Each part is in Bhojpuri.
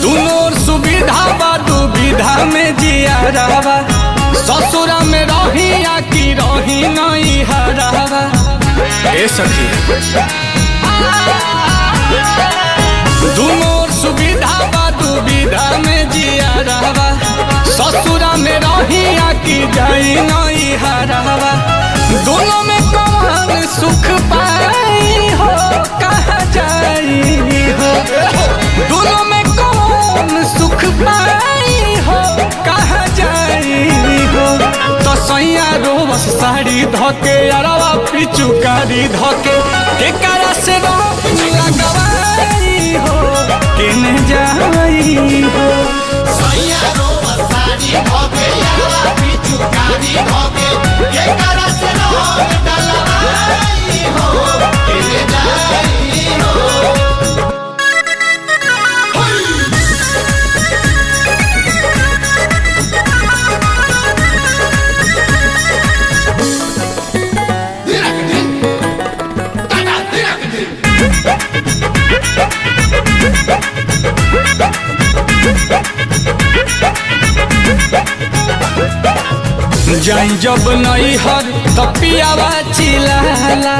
दोनों सुविधा बा दुविधा में जिया रहा ससुरा में रही या की रही नहीं हरावा ए सखी दोनों सुविधा बा दुविधा में जिया रहा ससुरा में रही या की जाई नहीं हरावा दोनों में कौन सुख पाई हो कहाँ जाई हो दोनों में कौन सुख पाई हो कहाँ जाई हो तो सैया रोबस साड़ी धोके अरवा पिचुकारी धोके के करा से लगवाई हो केने जाई हो सैया रोबस साड़ी धोके अरवा पिचुकारी धोके के करा से डलवाई हो केने जाई हो जाई जब नहीं हर तपियावा चिलाला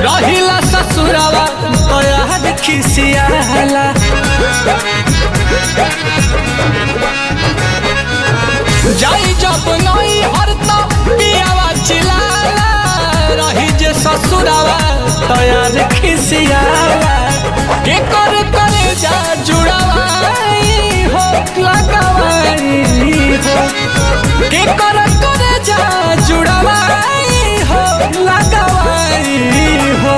रहिला ससुरावा तो याद खिसियाला जाई जब नहीं हर तपियावा चिलाला रही जे ससुरावा तो याद खिसियाला के करे जा जुड़ावाई हो लगावाई हो के करे जा जुड़ावाई हो लगावाई हो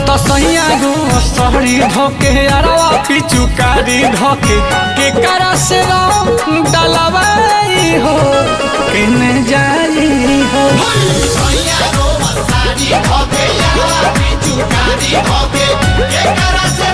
तो सैया गो साड़ी धोके अरवा पिचुकारी धोके के करा से डलवाई हो केने जाई हो सैया रोबस साड़ी धोके अरवा पिचुकारी धोके के करा से